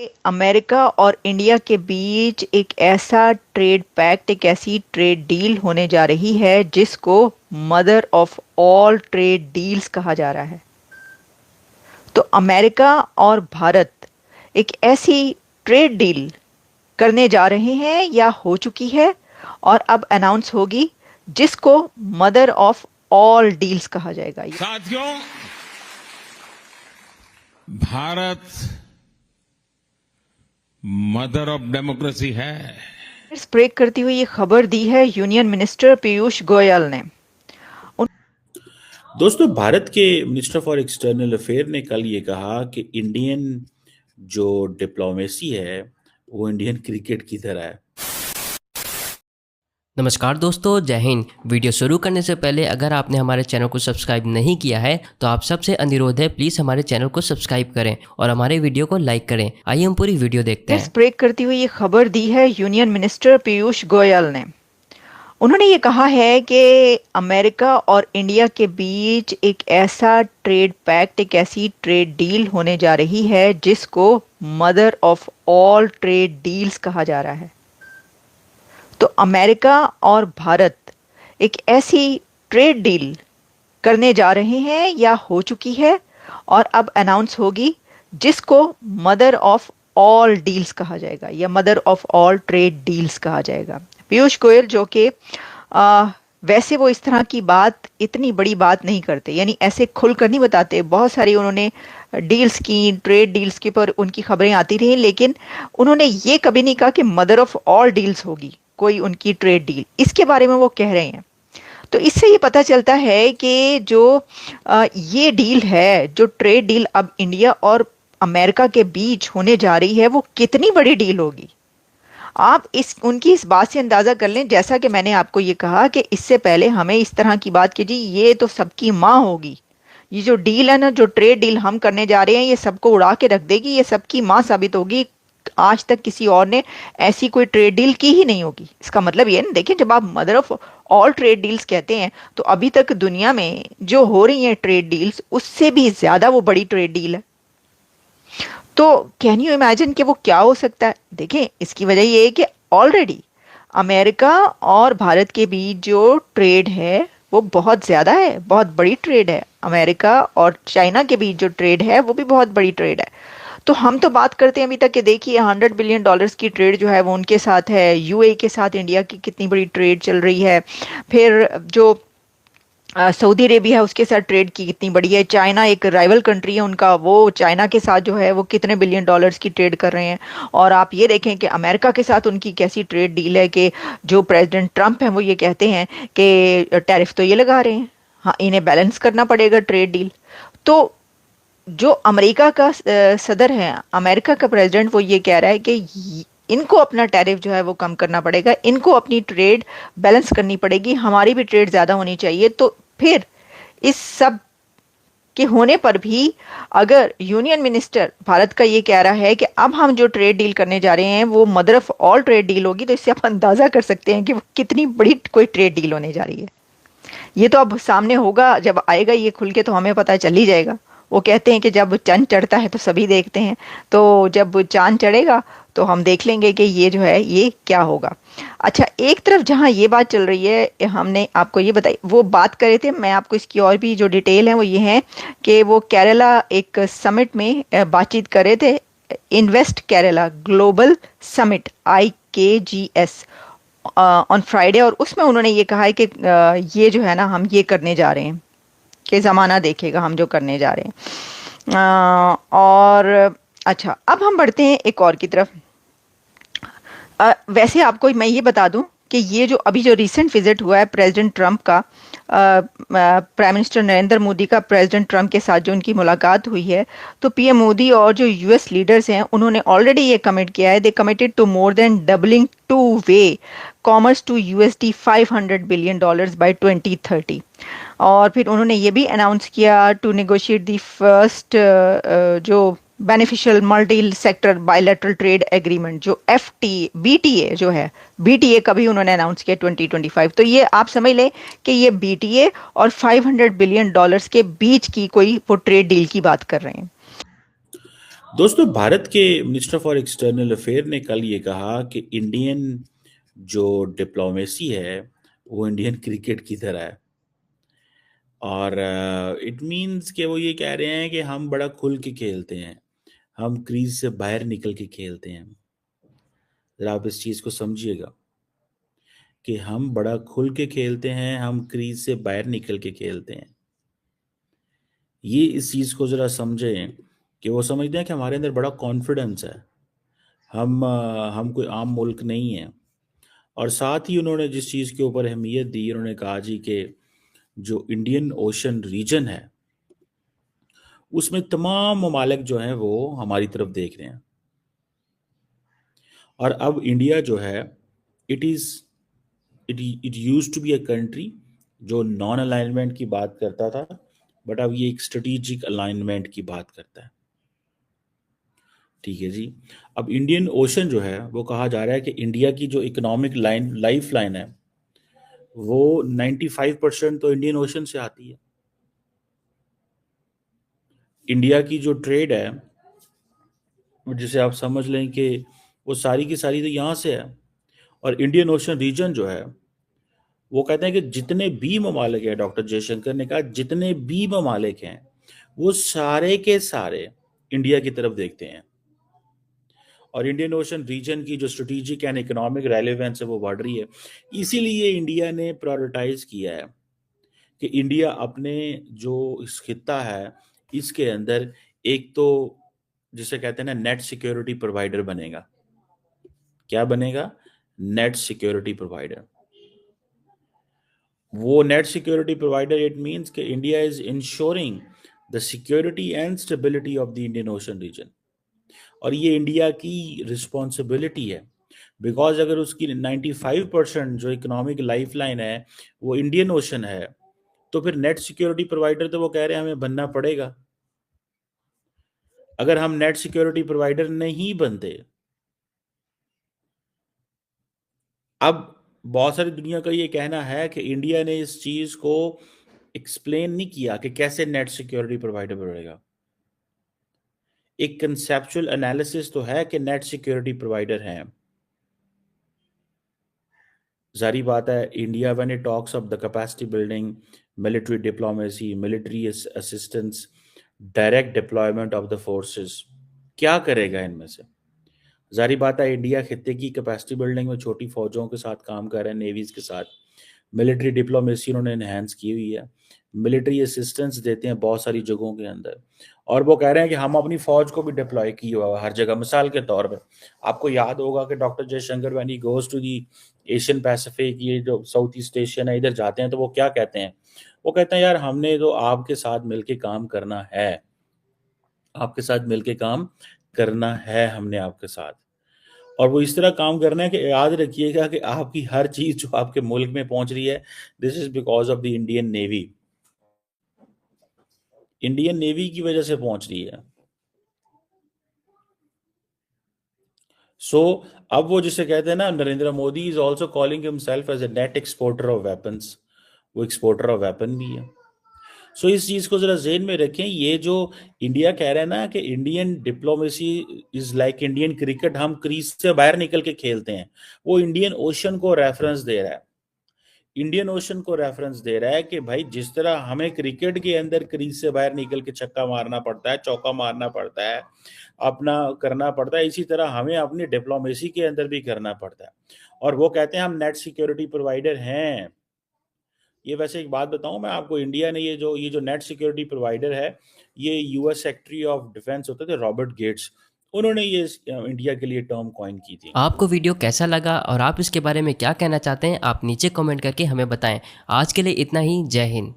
America और India के बीच एक ऐसा ट्रेड पैक्ट, एक ऐसी ट्रेड डील होने जा रही है जिसको mother of all trade deals कहा जा रहा है। तो अमेरिका और भारत एक ऐसी ट्रेड डील करने जा रहे हैं या हो चुकी है और अब अनाउंस होगी, जिसको मदर ऑफ ऑल डील्स कहा जाएगा। साथियों, भारत मदर ऑफ डेमोक्रेसी है। ब्रेक करती हुई ये खबर दी है यूनियन मिनिस्टर पीयूष गोयल ने। दोस्तों, भारत के मिनिस्टर फॉर एक्सटर्नल अफेयर ने कल ये कहा कि इंडियन जो डिप्लोमेसी है वो इंडियन क्रिकेट की तरह है। नमस्कार दोस्तों, जय हिंद। वीडियो शुरू करने से पहले अगर आपने हमारे चैनल को सब्सक्राइब नहीं किया है तो आप सबसे अनुरोध है, प्लीज़ हमारे चैनल को सब्सक्राइब करें और हमारे वीडियो को लाइक करें। आइए हम पूरी वीडियो देखते हैं। ब्रेक करती हुई ये खबर दी है यूनियन मिनिस्टर पीयूष गोयल ने। उन्होंने ये कहा है कि अमेरिका और इंडिया के बीच एक ऐसा ट्रेड पैक्ट, एक ऐसी ट्रेड डील होने जा रही है जिसको mother of all trade deals कहा जा रहा है। तो अमेरिका और भारत एक ऐसी ट्रेड डील करने जा रहे हैं या हो चुकी है और अब अनाउंस होगी, जिसको मदर ऑफ ऑल डील्स कहा जाएगा या mother of all trade deals कहा जाएगा। पीयूष गोयल जो कि वैसे वो इस तरह की बात, इतनी बड़ी बात नहीं करते, यानी ऐसे खुलकर नहीं बताते। बहुत सारी उन्होंने डील्स की, ट्रेड डील्स के पर उनकी खबरें आती रही, लेकिन उन्होंने ये कभी नहीं कहा कि मदर ऑफ ऑल डील्स होगी कोई उनकी ट्रेड डील। इसके बारे में वो कह रहे हैं। तो इससे ये पता चलता है कि जो ये डील है, जो ट्रेड डील अब इंडिया और अमेरिका के बीच होने जा रही है, वो कितनी बड़ी डील होगी। आप उनकी इस बात से अंदाजा कर लें, जैसा कि मैंने आपको ये कहा कि इससे पहले हमें इस तरह की बात कीजिए, ये तो सबकी माँ होगी। ये जो डील है ना, जो ट्रेड डील हम करने जा रहे हैं, ये सबको उड़ा के रख देगी, ये सबकी माँ साबित होगी। आज तक किसी और ने ऐसी कोई ट्रेड डील की ही नहीं होगी। इसका मतलब ये ना, देखिए, जब आप mother of all trade deals कहते हैं तो अभी तक दुनिया में जो हो रही हैं ट्रेड डील्स, उससे भी ज्यादा वो बड़ी ट्रेड डील है। तो कैन यू इमेजिन कि वो क्या हो सकता है। देखिए, इसकी वजह ये है कि ऑलरेडी अमेरिका और भारत के बीच जो ट्रेड है वो बहुत ज्यादा है, बहुत बड़ी ट्रेड है। अमेरिका और चाइना के बीच जो ट्रेड है वो भी बहुत बड़ी ट्रेड है। तो हम तो बात करते हैं अभी तक कि देखिए $100 बिलियन की ट्रेड जो है वो उनके साथ है। यूएई के साथ इंडिया की कितनी बड़ी ट्रेड चल रही है। फिर जो सऊदी अरेबिया है उसके साथ ट्रेड की कितनी बड़ी है। चाइना एक राइवल कंट्री है उनका, वो चाइना के साथ जो है वो कितने बिलियन डॉलर्स की ट्रेड कर रहे हैं। और आप ये देखें कि अमेरिका के साथ उनकी कैसी ट्रेड डील है कि जो प्रेसिडेंट ट्रंप है वो ये कहते हैं कि टैरिफ तो ये लगा रहे हैं, हाँ, इन्हें बैलेंस करना पड़ेगा ट्रेड डील। तो जो अमेरिका का सदर है, अमेरिका का प्रेसिडेंट, वो ये कह रहा है कि इनको अपना टैरिफ जो है वो कम करना पड़ेगा, इनको अपनी ट्रेड बैलेंस करनी पड़ेगी, हमारी भी ट्रेड ज्यादा होनी चाहिए। तो फिर इस सब के होने पर भी अगर यूनियन मिनिस्टर भारत का ये कह रहा है कि अब हम जो ट्रेड डील करने जा रहे हैं वो mother of all trade deal होगी, तो इससे आप अंदाजा कर सकते हैं कि वो कितनी बड़ी कोई ट्रेड डील होने जा रही है। ये तो अब सामने होगा, जब आएगा ये खुल के तो हमें पता चल ही जाएगा। वो कहते हैं कि जब चांद चढ़ता है तो सभी देखते हैं, तो जब चांद चढ़ेगा तो हम देख लेंगे कि ये जो है ये क्या होगा। अच्छा, एक तरफ जहां ये बात चल रही है, हमने आपको ये बताई, वो बात कर रहे थे, मैं आपको इसकी और भी जो डिटेल है वो ये है कि वो केरला एक समिट में बातचीत कर रहे थे। Invest Kerala global summit IKGS on Friday, और उसमें उन्होंने ये कहा है कि ये जो है ना, हम ये करने जा रहे हैं कि ज़माना देखेगा हम जो करने जा रहे हैं। और अच्छा, अब हम बढ़ते हैं एक और की तरफ। वैसे आपको मैं ये बता दूं कि ये जो अभी जो रिसेंट विजिट हुआ है प्रेसिडेंट ट्रंप का, प्राइम मिनिस्टर नरेंद्र मोदी का प्रेसिडेंट ट्रंप के साथ जो उनकी मुलाकात हुई है, तो पीएम मोदी और जो यूएस लीडर्स हैं उन्होंने ऑलरेडी ये कमिट किया है, they committed to more than doubling two way commerce to $500 billion by 2030। और फिर उन्होंने ये भी अनाउंस किया टू नेगोशिएट दी फर्स्ट जो beneficial multi sector bilateral trade agreement, जो BTA जो है, BTA का भी उन्होंने अनाउंस किया 2025। तो ये आप समझ लें कि ये BTA और $500 बिलियन के बीच की कोई वो ट्रेड डील की बात कर रहे हैं। दोस्तों, भारत के मिनिस्टर फॉर एक्सटर्नल अफेयर ने कल ये कहा कि इंडियन जो डिप्लोमेसी है वो इंडियन क्रिकेट की तरह है। और इट मीन्स कि वो ये कह रहे हैं कि हम बड़ा खुल के खेलते हैं, हम क्रीज से बाहर निकल के खेलते हैं। ज़रा आप इस चीज़ को समझिएगा कि हम बड़ा खुल के खेलते हैं, हम क्रीज से बाहर निकल के खेलते हैं। ये इस चीज़ को ज़रा समझें कि वो समझते हैं कि हमारे अंदर बड़ा कॉन्फिडेंस है, हम कोई आम मुल्क नहीं है। और साथ ही उन्होंने जिस चीज़ के ऊपर अहमियत दी, उन्होंने कहा जी कि जो इंडियन ओशन रीजन है उसमें तमाम ममालिक जो हैं वो हमारी तरफ देख रहे हैं। और अब इंडिया जो है it is it used to be a country जो नॉन अलाइनमेंट की बात करता था, बट अब ये एक स्ट्रेटेजिक अलाइनमेंट की बात करता है। ठीक है जी। अब इंडियन ओशन जो है वो कहा जा रहा है कि इंडिया की जो इकोनॉमिक लाइफ लाइन है वो 95% तो इंडियन ओशन से आती है। इंडिया की जो ट्रेड है जिसे आप समझ लें कि वो सारी की सारी तो यहाँ से है। और इंडियन ओशन रीजन जो है वो कहते हैं कि जितने भी ममालिक हैं, डॉक्टर जयशंकर ने कहा जितने भी ममालिक हैं वो सारे के सारे इंडिया की तरफ देखते हैं। और इंडियन ओशन रीजन की जो स्ट्रेटेजिक एंड इकोनॉमिक रेलेवेंस है वो बढ़ रही है। इसीलिए इंडिया ने प्रायोरिटाइज किया है कि इंडिया अपने जो इस खित्ता है इसके अंदर एक तो जिसे कहते हैं ना नेट सिक्योरिटी प्रोवाइडर बनेगा। क्या बनेगा? Net security provider. वो net security provider it means कि India is ensuring the security and stability of the Indian Ocean region. और ये इंडिया की रिस्पॉन्सिबिलिटी है, बिकॉज अगर उसकी 95% जो इकोनॉमिक लाइफ लाइन है वो इंडियन ओशन है तो फिर नेट सिक्योरिटी प्रोवाइडर तो वो कह रहे हैं हमें बनना पड़ेगा। अगर हम नेट सिक्योरिटी प्रोवाइडर नहीं बनते, अब बहुत सारी दुनिया का ये कहना है कि इंडिया ने इस चीज को एक्सप्लेन नहीं किया कि कैसे नेट सिक्योरिटी प्रोवाइडर बढ़ेगा। एक कंसेप्चुअल एनालिसिस तो है कि नेट सिक्योरिटी प्रोवाइडर हैं। जारी बात है, India when it talks of the capacity building, military diplomacy, military assistance, direct deployment of the forces, क्या करेगा इनमें से? जारी बात है, इंडिया खित्ते की कैपेसिटी बिल्डिंग में छोटी फौजों के साथ काम कर रहे हैं, नेवीज के साथ। मिलिट्री डिप्लोमेसी उन्होंने इन्हेंस की हुई है, मिलिट्री असिस्टेंस देते हैं बहुत सारी जगहों के अंदर। और वो कह रहे हैं कि हम अपनी फौज को भी डिप्लॉय की हुआ है हर जगह। मिसाल के तौर पे आपको याद होगा कि doctor Jaishankar when he goes to the Asian Pacific, ये जो साउथ ईस्ट एशियन है, इधर जाते हैं तो वो क्या कहते हैं? वो कहते हैं यार हमने तो आपके साथ मिलके काम करना है, आपके साथ मिलके काम करना है हमने आपके साथ। और वो इस तरह काम करना है कि याद रखिएगा कि आपकी हर चीज जो आपके मुल्क में पहुंच रही है, this is because of the Indian navy. Indian navy की वजह से पहुंच रही है। सो अब वो जिसे कहते हैं ना, Narendra Modi is also calling himself as a net exporter of weapons. वो एक्सपोर्टर ऑफ वेपन भी है। सो इस चीज को जरा जेहन में रखें। ये जो इंडिया कह रहा है ना कि Indian diplomacy is like Indian cricket, हम क्रीज से बाहर निकल के खेलते हैं, वो इंडियन ओशन को रेफरेंस दे रहा है। इंडियन ओशन को रेफरेंस दे रहा है कि भाई जिस तरह हमें क्रिकेट के अंदर क्रीज से बाहर निकल के छक्का मारना पड़ता है, चौका मारना पड़ता है, अपना करना पड़ता है, इसी तरह हमें अपनी डिप्लोमेसी के अंदर भी करना पड़ता है। और वो कहते हैं हम नेट सिक्योरिटी प्रोवाइडर हैं। ये वैसे एक बात बताऊं मैं आपको, इंडिया ने ये जो नेट सिक्योरिटी प्रोवाइडर है, ये यूएस सेक्रेटरी ऑफ डिफेंस होते थे रॉबर्ट गेट्स, उन्होंने ये इंडिया के लिए टर्म कॉइन की थी। आपको वीडियो कैसा लगा और आप इसके बारे में क्या कहना चाहते हैं, आप नीचे कमेंट करके हमें बताएं। आज के लिए इतना ही। जय हिंद।